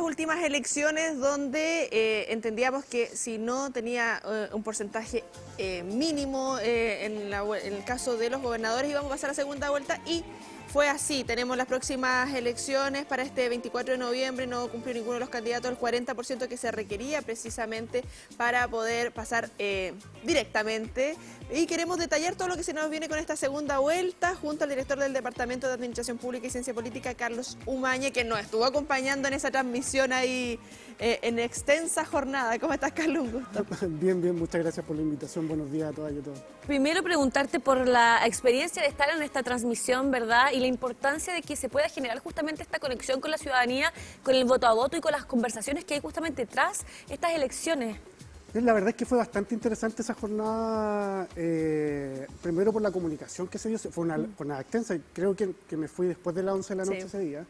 últimas elecciones donde entendíamos que si no tenía un porcentaje mínimo en el caso de los gobernadores íbamos a pasar a segunda vuelta y fue así. Tenemos las próximas elecciones para este 24 de noviembre, no cumplió ninguno de los candidatos el 40% que se requería precisamente para poder pasar directamente. Y queremos detallar todo lo que se nos viene con esta segunda vuelta junto al director del Departamento de Administración Pública y Ciencia Política, Carlos Umaña, que nos estuvo acompañando en esa transmisión ahí en extensa jornada. ¿Cómo estás, Carlos? Un gusto. Bien, bien, muchas gracias por la invitación. Buenos días a todas y a todos. Primero preguntarte por la experiencia de estar en esta transmisión, ¿verdad? Y la importancia de que se pueda generar justamente esta conexión con la ciudadanía, con el voto a voto y con las conversaciones que hay justamente tras estas elecciones. La verdad es que fue bastante interesante esa jornada, primero por la comunicación que se dio, fue una jornada extensa, creo que me fui después de las 11 de la noche ese día,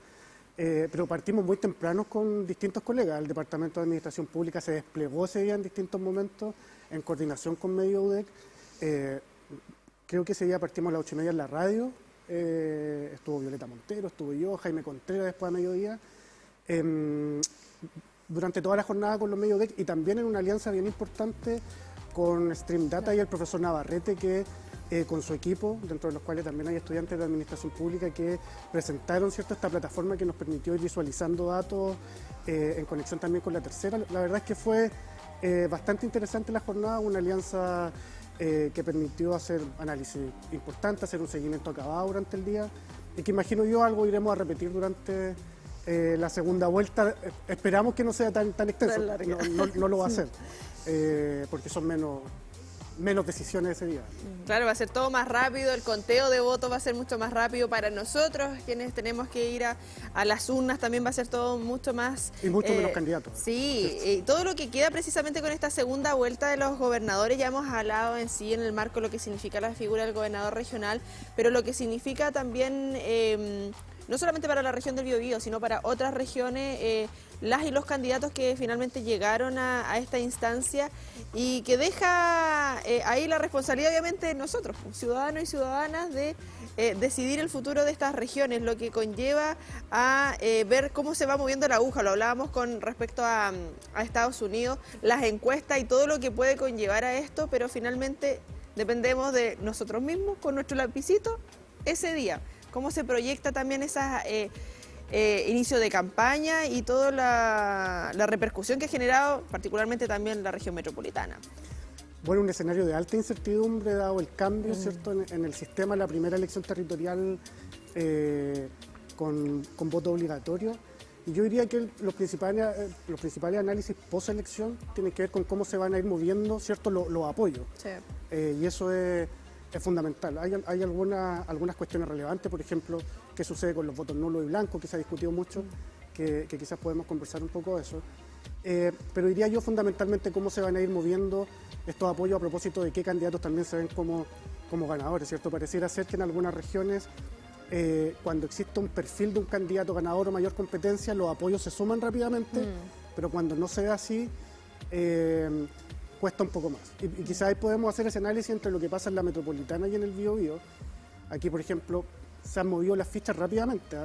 pero partimos muy temprano con distintos colegas. El Departamento de Administración Pública se desplegó ese día en distintos momentos en coordinación con Medio UDEC. Creo que ese día partimos a las 8:30 en la radio, estuvo Violeta Montero, estuve yo, Jaime Contreras después a mediodía. Durante toda la jornada con los medios UDEC y también en una alianza bien importante con Stream Data y el profesor Navarrete, que con su equipo, dentro de los cuales también hay estudiantes de Administración Pública, que presentaron, ¿cierto?, esta plataforma que nos permitió ir visualizando datos en conexión también con la tercera. La verdad es que fue bastante interesante la jornada, una alianza que permitió hacer análisis importantes, hacer un seguimiento acabado durante el día y que imagino yo algo iremos a repetir durante la segunda vuelta. Esperamos que no sea tan extenso, no lo va a hacer, porque son menos decisiones ese día. Claro, va a ser todo más rápido, el conteo de votos va a ser mucho más rápido para nosotros, quienes tenemos que ir a las urnas, también va a ser todo mucho más... Y mucho menos candidatos. Sí, y todo lo que queda precisamente con esta segunda vuelta de los gobernadores, ya hemos hablado en sí en el marco lo que significa la figura del gobernador regional, pero lo que significa también... no solamente para la región del Biobío, sino para otras regiones, las y los candidatos que finalmente llegaron a esta instancia y que deja ahí la responsabilidad obviamente de nosotros, ciudadanos y ciudadanas, de decidir el futuro de estas regiones, lo que conlleva a ver cómo se va moviendo la aguja. Lo hablábamos con respecto a Estados Unidos, las encuestas y todo lo que puede conllevar a esto, pero finalmente dependemos de nosotros mismos con nuestro lapicito ese día. Cómo se proyecta también ese inicio de campaña y toda la repercusión que ha generado particularmente también la región metropolitana. Bueno, un escenario de alta incertidumbre dado el cambio, ¿cierto?, en el sistema, la primera elección territorial con voto obligatorio. Y yo diría que los principales análisis post-elección tienen que ver con cómo se van a ir moviendo, ¿cierto?, los apoyos. Sí. Y eso es fundamental. Hay algunas cuestiones relevantes, por ejemplo, qué sucede con los votos nulos y blancos, que se ha discutido mucho, que quizás podemos conversar un poco de eso. Pero diría yo fundamentalmente cómo se van a ir moviendo estos apoyos a propósito de qué candidatos también se ven como ganadores, ¿cierto? Pareciera ser que en algunas regiones, cuando existe un perfil de un candidato ganador o mayor competencia, los apoyos se suman rápidamente, pero cuando no se ve así, cuesta un poco más. Y quizás ahí podemos hacer ese análisis entre lo que pasa en la metropolitana y en el Biobío. Aquí, por ejemplo, se han movido las fichas rápidamente.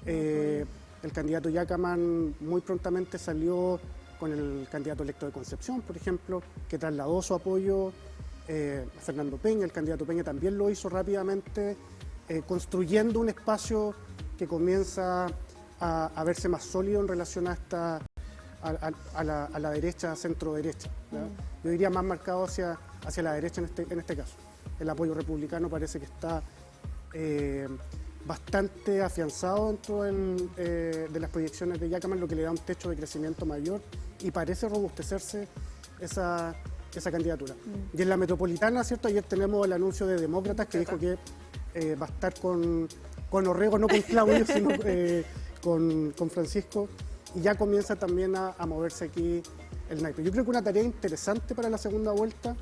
El candidato Yacaman muy prontamente salió con el candidato electo de Concepción, por ejemplo, que trasladó su apoyo a Fernando Peña. El candidato Peña también lo hizo rápidamente, construyendo un espacio que comienza a verse más sólido en relación a la derecha, centro-derecha. Yo diría más marcado hacia la derecha en este caso. El apoyo republicano parece que está bastante afianzado dentro de las proyecciones de Yacaman, lo que le da un techo de crecimiento mayor y parece robustecerse esa candidatura. Y en la metropolitana, ¿cierto? Ayer tenemos el anuncio de Demócratas que dijo que va a estar con Orrego, no con Claudio, sino con Francisco. Y ya comienza también a moverse aquí el naipe. Yo creo que una tarea interesante para la segunda vuelta,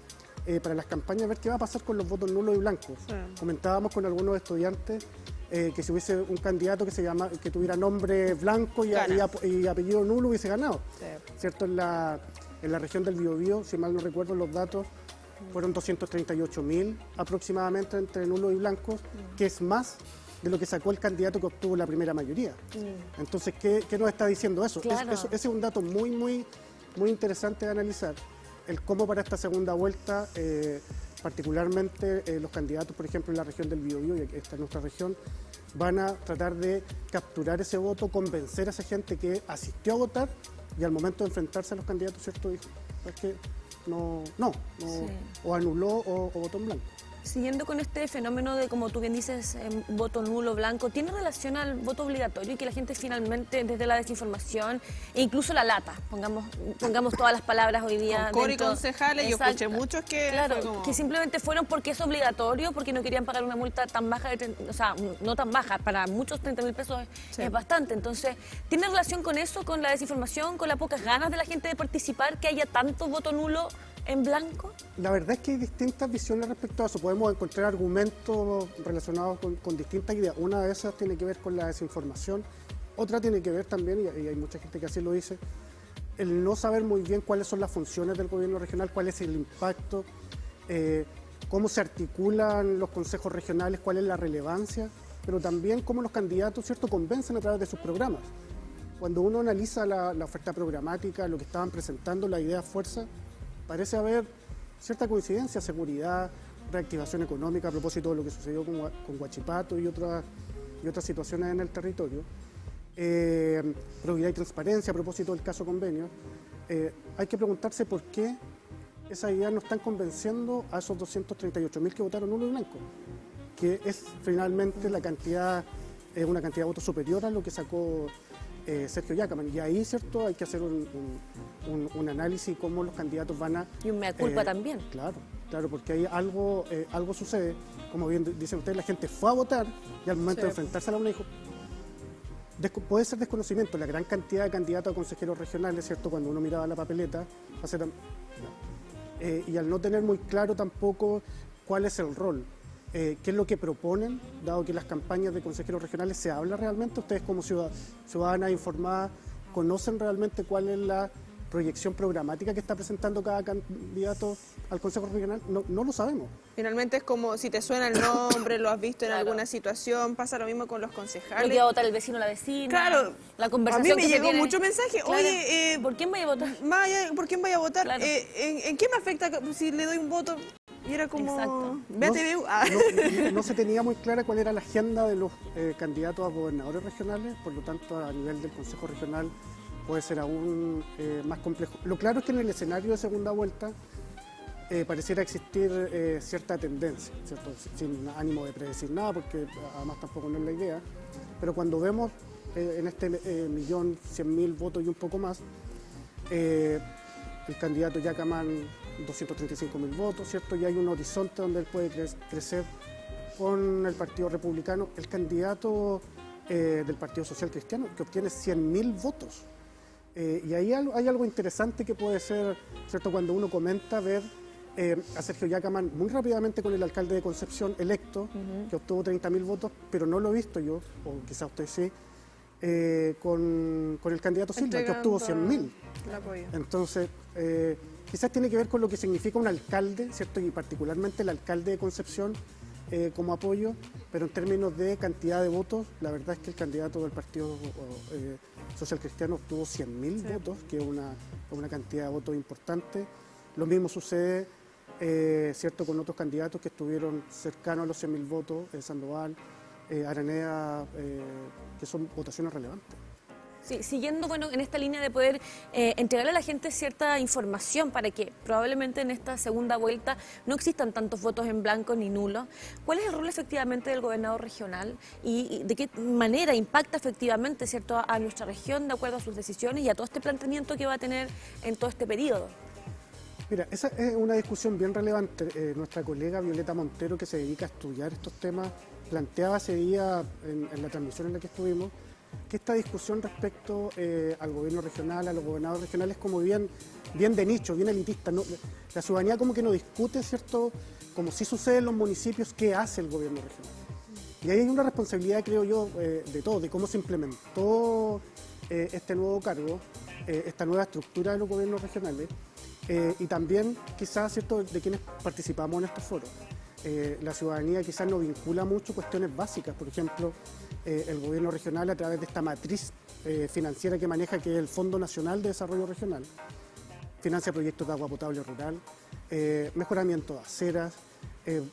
para las campañas, ver qué va a pasar con los votos nulos y blancos. Sí. Comentábamos con algunos estudiantes que si hubiese un candidato que tuviera nombre blanco y apellido nulo hubiese ganado. Sí. ¿Cierto? En la región del Biobío, si mal no recuerdo los datos, fueron 238.000 aproximadamente entre nulos y blancos, que es más de lo que sacó el candidato que obtuvo la primera mayoría. Entonces, ¿qué nos está diciendo eso? Claro. Ese es un dato muy interesante de analizar, el cómo para esta segunda vuelta, particularmente los candidatos, por ejemplo, en la región del Biobío, y esta es nuestra región, van a tratar de capturar ese voto, convencer a esa gente que asistió a votar y al momento de enfrentarse a los candidatos, ¿cierto? Dijo, es que no, Sí. o anuló o votó en blanco. Siguiendo con este fenómeno de, como tú bien dices, voto nulo, blanco, ¿tiene relación al voto obligatorio y que la gente finalmente, desde la desinformación e incluso la lata, pongamos todas las palabras hoy día Con coro y dentro? concejales, yo Exacto. escuché muchos que Claro, fue como... que simplemente fueron porque es obligatorio, porque no querían pagar una multa tan baja, o sea, no tan baja, para muchos 30.000 pesos Sí. es bastante. Entonces, ¿tiene relación con eso, con la desinformación, con las pocas ganas de la gente de participar, que haya tanto voto nulo en blanco? La verdad es que hay distintas visiones respecto a eso. Podemos encontrar argumentos relacionados con distintas ideas. Una de esas tiene que ver con la desinformación. Otra tiene que ver también, y hay mucha gente que así lo dice, el no saber muy bien cuáles son las funciones del gobierno regional, cuál es el impacto, cómo se articulan los consejos regionales, cuál es la relevancia, pero también cómo los candidatos, ¿cierto?, convencen a través de sus programas. Cuando uno analiza la oferta programática, lo que estaban presentando, la idea fuerza, parece haber cierta coincidencia, seguridad, reactivación económica a propósito de lo que sucedió con Huachipato y otras situaciones en el territorio. Probidad y transparencia a propósito del caso convenio. Hay que preguntarse por qué esas ideas no están convenciendo a esos 238.000 que votaron nulo y blanco, que es finalmente la cantidad, una cantidad de votos superior a lo que sacó Sergio Yacaman. Y ahí, ¿cierto?, hay que hacer un análisis cómo los candidatos van a... Y un mea culpa también. Claro, porque ahí algo sucede. Como bien dicen ustedes, la gente fue a votar y al momento de enfrentarse a la urna dijo... Puede ser desconocimiento, la gran cantidad de candidatos a consejeros regionales, ¿cierto?, cuando uno miraba la papeleta, y al no tener muy claro tampoco cuál es el rol, qué es lo que proponen, dado que las campañas de consejeros regionales se habla realmente, ustedes como ciudadanas informadas, ¿conocen realmente cuál es la proyección programática que está presentando cada candidato al Consejo Regional? No lo sabemos. Finalmente es como si te suena el nombre, lo has visto en Claro. alguna situación, pasa lo mismo con los Lo concejales. que va a votar el vecino o la vecina. Claro, La a conversación mí me que se llegó tiene. mucho mensaje, Claro. oye, ¿Por quién vaya a votar? ¿por quién vaya a votar? Claro. ¿En qué me afecta si le doy un voto? Y era como, Exacto. ve a TVU. Ah. No se tenía muy clara cuál era la agenda de los candidatos a gobernadores regionales, por lo tanto a nivel del Consejo Regional puede ser aún más complejo. Lo claro es que en el escenario de segunda vuelta pareciera existir cierta tendencia, ¿cierto? Sin ánimo de predecir nada, porque además tampoco no es la idea, pero cuando vemos en este 1.100.000 votos y un poco más, el candidato Yacaman 235.000 votos, ¿cierto? Y hay un horizonte donde él puede crecer con el Partido Republicano, el candidato del Partido Social Cristiano, que obtiene 100.000 votos. Y ahí hay algo interesante que puede ser, ¿cierto?, cuando uno comenta ver a Sergio Yacaman muy rápidamente con el alcalde de Concepción electo, que obtuvo 30.000 votos, pero no lo he visto yo, o quizás usted sí, con el candidato Silva, que obtuvo 100.000. El apoyo. Entonces, quizás tiene que ver con lo que significa un alcalde, ¿cierto?, y particularmente el alcalde de Concepción como apoyo, pero en términos de cantidad de votos, la verdad es que el candidato del Partido Social Cristiano obtuvo 100.000 votos, que es una cantidad de votos importante. Lo mismo sucede, ¿cierto?, con otros candidatos que estuvieron cercanos a los 100.000 votos, Sandoval, Aranea, que son votaciones relevantes. Sí, siguiendo en esta línea de poder entregarle a la gente cierta información para que probablemente en esta segunda vuelta no existan tantos votos en blanco ni nulos, ¿cuál es el rol efectivamente del gobernador regional y de qué manera impacta efectivamente, ¿cierto?, a nuestra región de acuerdo a sus decisiones y a todo este planteamiento que va a tener en todo este periodo? Mira, esa es una discusión bien relevante. Nuestra colega Violeta Montero, que se dedica a estudiar estos temas, planteaba ese día en la transmisión en la que estuvimos, que esta discusión respecto al gobierno regional, a los gobernadores regionales, como bien de nicho, bien elitista. ¿No? La ciudadanía como que no discute, ¿cierto?, como sí sucede en los municipios, qué hace el gobierno regional. Y ahí hay una responsabilidad, creo yo, de todos, de cómo se implementó este nuevo cargo, esta nueva estructura de los gobiernos regionales, y también quizás, ¿cierto?, de quienes participamos en estos foros. la ciudadanía quizás no vincula mucho cuestiones básicas. Por ejemplo, el gobierno regional, a través de esta matriz financiera que maneja, que es el Fondo Nacional de Desarrollo Regional, financia proyectos de agua potable rural, mejoramiento de aceras,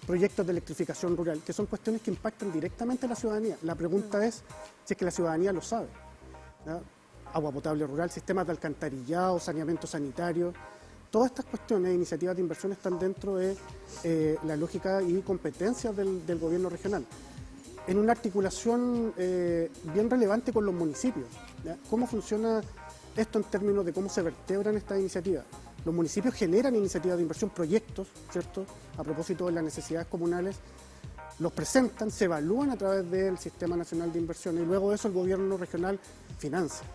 proyectos de electrificación rural, que son cuestiones que impactan directamente a la ciudadanía. La pregunta es si es que la ciudadanía lo sabe, ¿ya? Agua potable rural, sistemas de alcantarillado, saneamiento sanitario. Todas estas cuestiones, iniciativas de inversión, están dentro de la lógica y competencias del gobierno regional, en una articulación bien relevante con los municipios, ¿ya? ¿Cómo funciona esto en términos de cómo se vertebran estas iniciativas? Los municipios generan iniciativas de inversión, proyectos, ¿cierto?, a propósito de las necesidades comunales, los presentan, se evalúan a través del Sistema Nacional de Inversión y luego de eso el gobierno regional financia.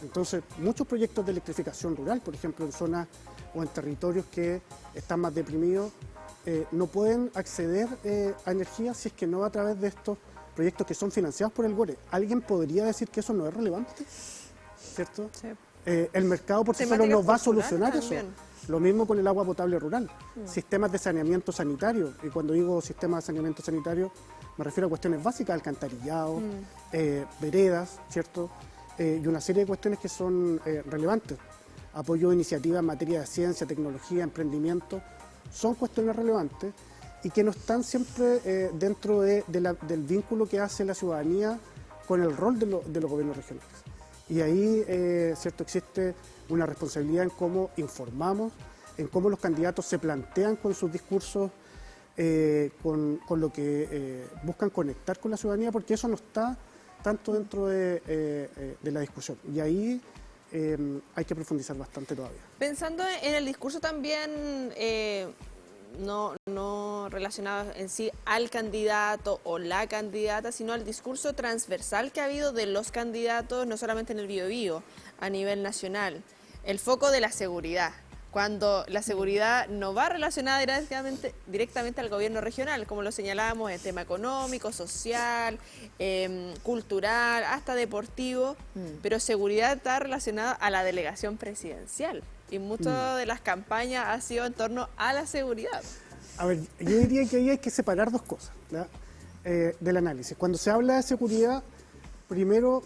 Entonces, muchos proyectos de electrificación rural, por ejemplo, en zonas o en territorios que están más deprimidos, no pueden acceder a energía si es que no a través de estos proyectos que son financiados por el GORE. ¿Alguien podría decir que eso no es relevante? ¿Cierto? Sí. El mercado por sí solo no va a solucionar eso. Lo mismo con el agua potable rural, sistemas de saneamiento sanitario. Y cuando digo sistemas de saneamiento sanitario, me refiero a cuestiones básicas, alcantarillado, veredas, ¿cierto? Y una serie de cuestiones que son relevantes. Apoyo a iniciativas en materia de ciencia, tecnología, emprendimiento, son cuestiones relevantes y que no están siempre dentro del vínculo que hace la ciudadanía con el rol de los gobiernos regionales. Y ahí, ¿cierto?, existe una responsabilidad en cómo informamos, en cómo los candidatos se plantean con sus discursos, con lo que buscan conectar con la ciudadanía, porque eso no está tanto dentro de la discusión. Y ahí hay que profundizar bastante todavía. Pensando en el discurso también, no relacionado en sí al candidato o la candidata, sino al discurso transversal que ha habido de los candidatos, no solamente en el Biobío, a nivel nacional. El foco de la seguridad, cuando la seguridad no va relacionada directamente al gobierno regional, como lo señalábamos, en tema económico, social, cultural, hasta deportivo, pero seguridad está relacionada a la delegación presidencial. Y muchas de las campañas ha sido en torno a la seguridad. A ver, yo diría que ahí hay que separar dos cosas, ¿ya?, del análisis. Cuando se habla de seguridad, primero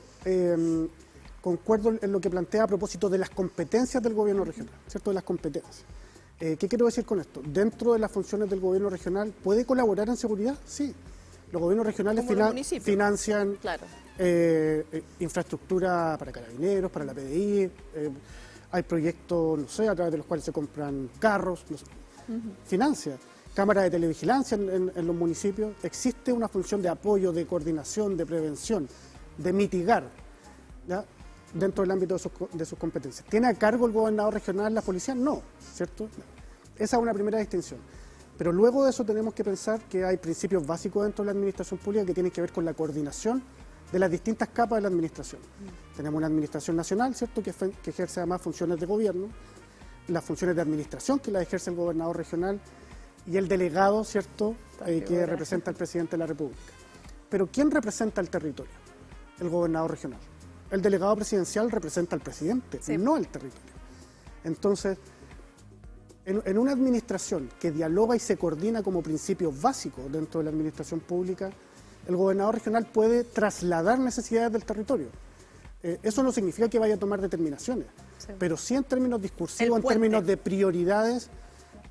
concuerdo en lo que plantea a propósito de las competencias del gobierno regional, ¿cierto?, de las competencias. ¿Qué quiero decir con esto? Dentro de las funciones del gobierno regional, ¿puede colaborar en seguridad? Sí. Los gobiernos regionales financian, claro, infraestructura para carabineros, para la PDI, hay proyectos, no sé, a través de los cuales se compran carros, no sé, financia. Cámaras de televigilancia en los municipios. Existe una función de apoyo, de coordinación, de prevención, de mitigar, ¿ya?, dentro del ámbito de sus competencias. ¿Tiene a cargo el gobernador regional la policía? No, ¿cierto? No. Esa es una primera distinción. Pero luego de eso tenemos que pensar que hay principios básicos dentro de la administración pública que tienen que ver con la coordinación de las distintas capas de la administración. Tenemos una administración nacional, ¿cierto?, que ejerce además funciones de gobierno, las funciones de administración que las ejerce el gobernador regional y el delegado, ¿cierto?, que representa al presidente de la República. Pero ¿quién representa el territorio? El gobernador regional. El delegado presidencial representa al presidente, sí, no al territorio. Entonces, en una administración que dialoga y se coordina como principio básico dentro de la administración pública, el gobernador regional puede trasladar necesidades del territorio. Eso no significa que vaya a tomar determinaciones, sí, pero sí en términos discursivos, en términos de prioridades,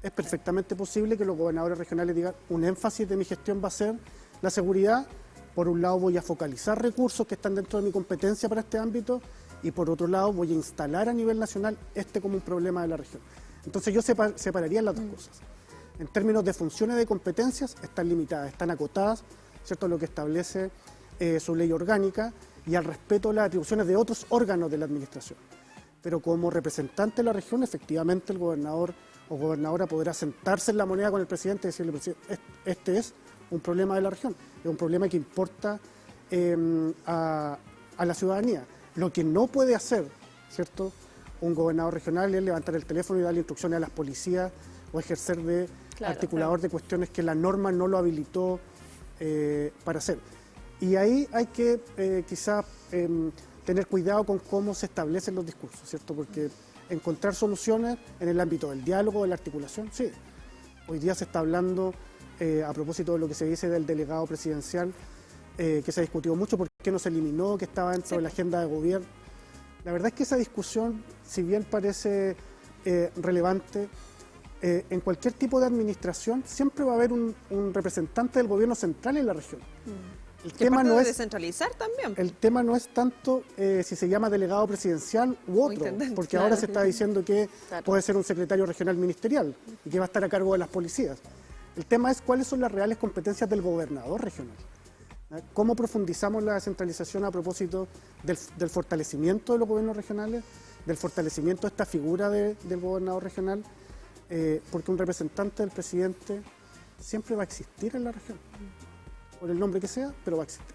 es perfectamente posible que los gobernadores regionales digan: un énfasis de mi gestión va a ser la seguridad. Por un lado voy a focalizar recursos que están dentro de mi competencia para este ámbito y por otro lado voy a instalar a nivel nacional como un problema de la región. Entonces yo separaría las dos cosas. En términos de funciones de competencias están limitadas, están acotadas, ¿cierto?, lo que establece su ley orgánica y al respeto de las atribuciones de otros órganos de la administración. Pero como representante de la región, efectivamente el gobernador o gobernadora podrá sentarse en la moneda con el presidente y decirle: presidente, este es un problema de la región, es un problema que importa a la ciudadanía. Lo que no puede hacer, ¿cierto?, un gobernador regional es levantar el teléfono y darle instrucciones a las policías o ejercer de articulador de cuestiones que la norma no lo habilitó para hacer. Y ahí hay que quizá tener cuidado con cómo se establecen los discursos, ¿cierto?, porque encontrar soluciones en el ámbito del diálogo, de la articulación, sí. Hoy día se está hablando a propósito de lo que se dice del delegado presidencial, que se ha discutido mucho, por qué no se eliminó, que estaba dentro de la agenda de gobierno. La verdad es que esa discusión, si bien parece relevante, en cualquier tipo de administración siempre va a haber un representante del gobierno central en la región. El tema no es descentralizar también. El tema no es tanto si se llama delegado presidencial u otro, porque claro. ahora se está diciendo que Claro. puede ser un secretario regional ministerial y que va a estar a cargo de las policías. El tema es cuáles son las reales competencias del gobernador regional. ¿Cómo profundizamos la descentralización a propósito del fortalecimiento de los gobiernos regionales, del fortalecimiento de esta figura del gobernador regional? Porque un representante del presidente siempre va a existir en la región, por el nombre que sea, pero va a existir.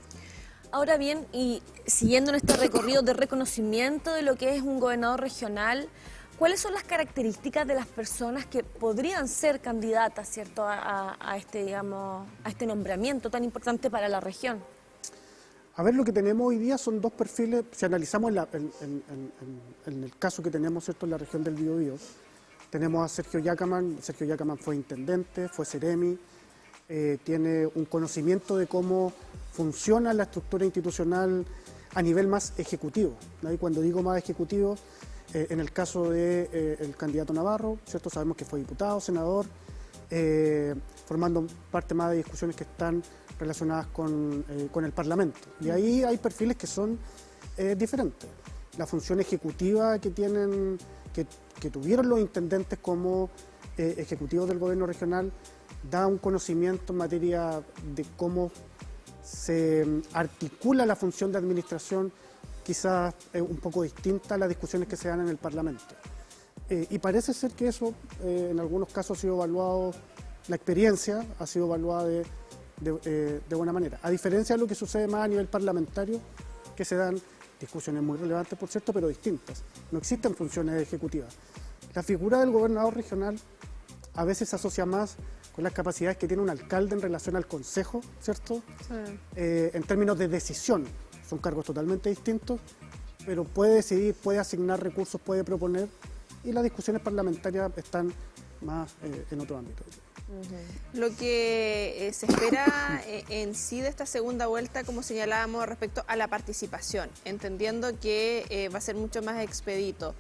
Ahora bien, y siguiendo en este recorrido de reconocimiento de lo que es un gobernador regional, ¿cuáles son las características de las personas que podrían ser candidatas, ¿cierto?, a este, digamos, a este nombramiento tan importante para la región? A ver, lo que tenemos hoy día son dos perfiles. Si analizamos en el caso que tenemos, ¿cierto?, en la región del Biobío, tenemos a Sergio Yacaman. Sergio Yacaman fue intendente, fue seremi, tiene un conocimiento de cómo funciona la estructura institucional a nivel más ejecutivo, ¿no? Y cuando digo más ejecutivo, en el caso del candidato Navarro, ¿cierto?, sabemos que fue diputado, senador, formando parte más de discusiones que están relacionadas con el Parlamento. Y ahí hay perfiles que son diferentes. La función ejecutiva que tienen, que tuvieron los intendentes como ejecutivos del gobierno regional, da un conocimiento en materia de cómo se articula la función de administración, quizás un poco distinta a las discusiones que se dan en el Parlamento. Y parece ser que eso en algunos casos ha sido evaluado, la experiencia ha sido evaluada de buena manera. A diferencia de lo que sucede más a nivel parlamentario, que se dan discusiones muy relevantes, por cierto, pero distintas. No existen funciones ejecutivas. La figura del gobernador regional a veces se asocia más con las capacidades que tiene un alcalde en relación al consejo, ¿cierto? Sí. En términos de decisión. Son cargos totalmente distintos, pero puede decidir, puede asignar recursos, puede proponer, y las discusiones parlamentarias están más en otro ámbito. Lo que se espera en sí de esta segunda vuelta, como señalábamos, respecto a la participación, entendiendo que va a ser mucho más expedito.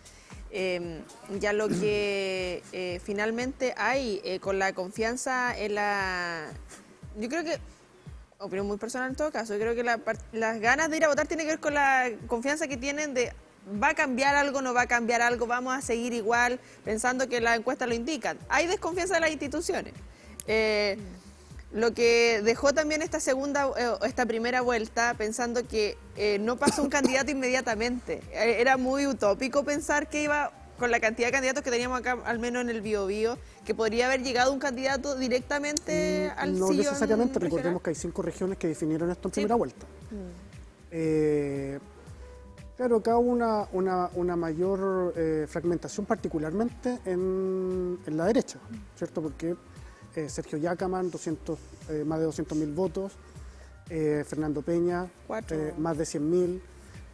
Ya lo que finalmente hay con la confianza en la... Yo creo que, opinión muy personal en todo caso, yo creo que las ganas de ir a votar tiene que ver con la confianza que tienen de ¿va a cambiar algo, no va a cambiar algo, vamos a seguir igual, pensando que las encuestas lo indican? Hay desconfianza de las instituciones. Lo que dejó también esta primera vuelta, pensando que no pasó un candidato inmediatamente. Era muy utópico pensar que iba, con la cantidad de candidatos que teníamos acá, al menos en el Biobío, que podría haber llegado un candidato directamente al sillón. No necesariamente, regional. recordemos que hay 5 regiones que definieron esto en primera vuelta. Claro, acá hubo una mayor fragmentación, particularmente en la derecha, ¿cierto? Porque Sergio Yacaman, más de 200.000 votos, Fernando Peña, más de 100.000,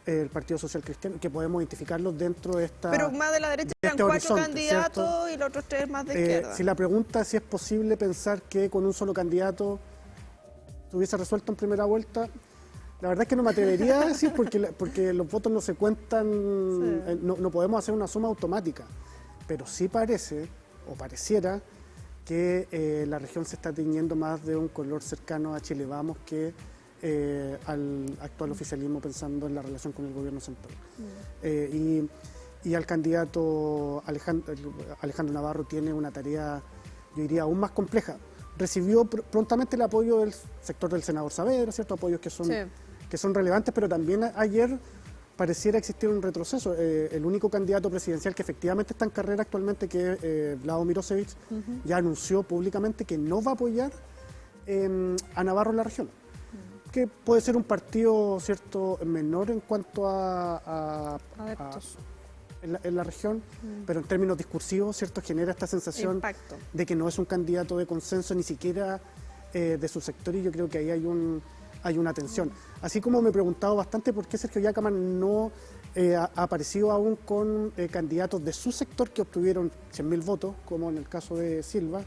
el Partido Social Cristiano, que podemos identificarlos dentro de esta... Pero más de la derecha eran 4 candidatos, ¿cierto? Y los otros 3 más de izquierda. Si la pregunta es si es posible pensar que con un solo candidato se hubiese resuelto en primera vuelta, la verdad es que no me atrevería a decir porque los votos no se cuentan, sí. No podemos hacer una suma automática, pero sí parece, o pareciera, que la región se está tiñendo más de un color cercano a Chile Vamos que al actual oficialismo, pensando en la relación con el gobierno central. Y al candidato Alejandro Navarro tiene una tarea, yo diría, aún más compleja. Recibió prontamente el apoyo del sector del senador Saavedra, ¿cierto? Apoyos que son relevantes, pero también ayer pareciera existir un retroceso. El único candidato presidencial que efectivamente está en carrera actualmente, que es Vlado Mirosevic, ya anunció públicamente que no va a apoyar a Navarro en la región. Que puede ser un partido, ¿cierto?, menor en cuanto a en la región, pero en términos discursivos, ¿cierto?, genera esta sensación de que no es un candidato de consenso ni siquiera de su sector, y yo creo que ahí hay una tensión. Así como me he preguntado bastante por qué Sergio Yacaman no ha aparecido aún con candidatos de su sector que obtuvieron 100.000 votos, como en el caso de Silva,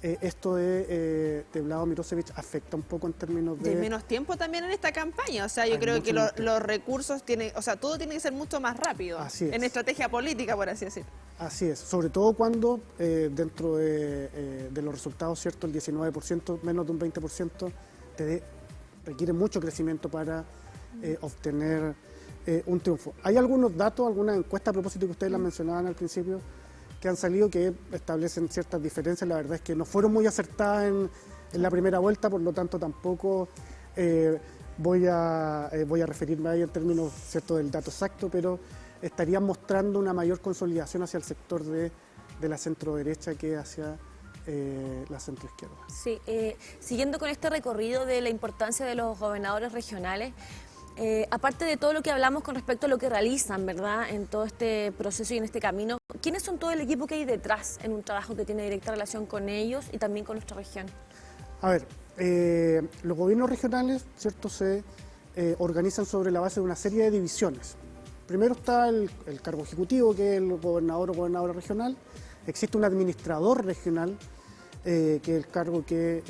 esto de Vlado Mirosevic afecta un poco en términos de menos tiempo también en esta campaña, o sea, yo Hay creo que mucho los recursos tienen, o sea, todo tiene que ser mucho más rápido en estrategia política, por así decirlo. Así es, sobre todo cuando dentro de los resultados, ¿cierto? El 19%, menos de un 20%, requiere mucho crecimiento para obtener un triunfo. Hay algunos datos, algunas encuestas a propósito que ustedes las mencionaban al principio, que han salido que establecen ciertas diferencias. La verdad es que no fueron muy acertadas en la primera vuelta, por lo tanto tampoco voy a referirme ahí en términos, ¿cierto?, del dato exacto, pero estarían mostrando una mayor consolidación hacia el sector de la centro-derecha que hacia la centro-izquierda. Sí, siguiendo con este recorrido de la importancia de los gobernadores regionales, aparte de todo lo que hablamos con respecto a lo que realizan, ¿verdad?, en todo este proceso y en este camino, ¿quiénes son todo el equipo que hay detrás en un trabajo que tiene directa relación con ellos y también con nuestra región? A ver, los gobiernos regionales, ¿cierto?, se organizan sobre la base de una serie de divisiones. Primero está el cargo ejecutivo, que es el gobernador o gobernadora regional. Existe un administrador regional, que es el cargo que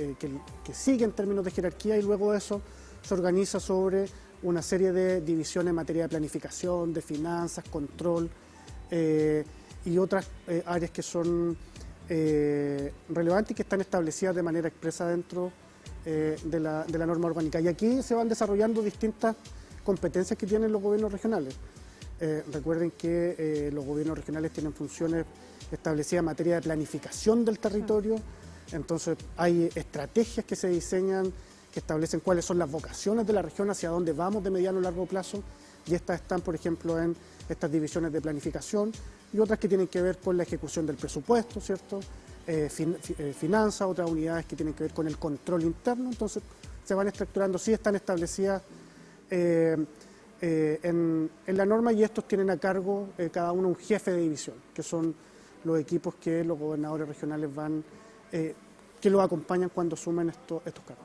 sigue en términos de jerarquía, y luego de eso se organiza sobre una serie de divisiones en materia de planificación, de finanzas, control y otras áreas que son relevantes y que están establecidas de manera expresa dentro de la norma orgánica. Y aquí se van desarrollando distintas competencias que tienen los gobiernos regionales. Recuerden que los gobiernos regionales tienen funciones establecidas en materia de planificación del territorio, entonces hay estrategias que se diseñan, que establecen cuáles son las vocaciones de la región, hacia dónde vamos de mediano a largo plazo, y estas están, por ejemplo, en estas divisiones de planificación, y otras que tienen que ver con la ejecución del presupuesto, ¿cierto? Finanzas, otras unidades que tienen que ver con el control interno. Entonces se van estructurando, sí están establecidas en la norma, y estos tienen a cargo cada uno un jefe de división, que son los equipos que los gobernadores regionales que los acompañan cuando asumen estos cargos.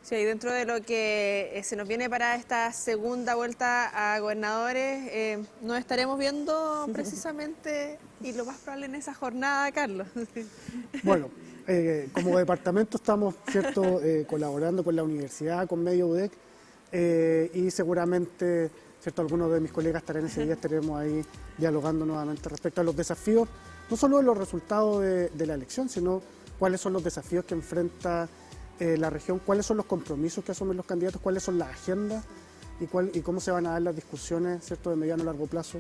Sí, y dentro de lo que se nos viene para esta segunda vuelta a gobernadores, nos estaremos viendo precisamente, y lo más probable en esa jornada, Carlos. Bueno, como departamento estamos, ¿cierto?, colaborando con la universidad, con Medio UDEC, y seguramente, ¿cierto?, algunos de mis colegas estarán ese día, estaremos ahí dialogando nuevamente respecto a los desafíos, no solo de los resultados de la elección, sino cuáles son los desafíos que enfrenta la región, cuáles son los compromisos que asumen los candidatos, cuáles son las agendas y cómo se van a dar las discusiones, ¿cierto?, de mediano a largo plazo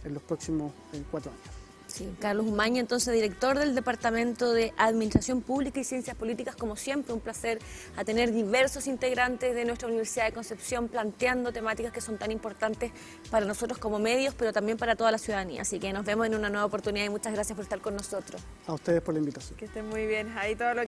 en los próximos 4 años. Sí, Carlos Umaña, entonces director del Departamento de Administración Pública y Ciencias Políticas. Como siempre, un placer a tener diversos integrantes de nuestra Universidad de Concepción planteando temáticas que son tan importantes para nosotros como medios, pero también para toda la ciudadanía. Así que nos vemos en una nueva oportunidad y muchas gracias por estar con nosotros. A ustedes por la invitación. Que estén muy bien. Ahí todo lo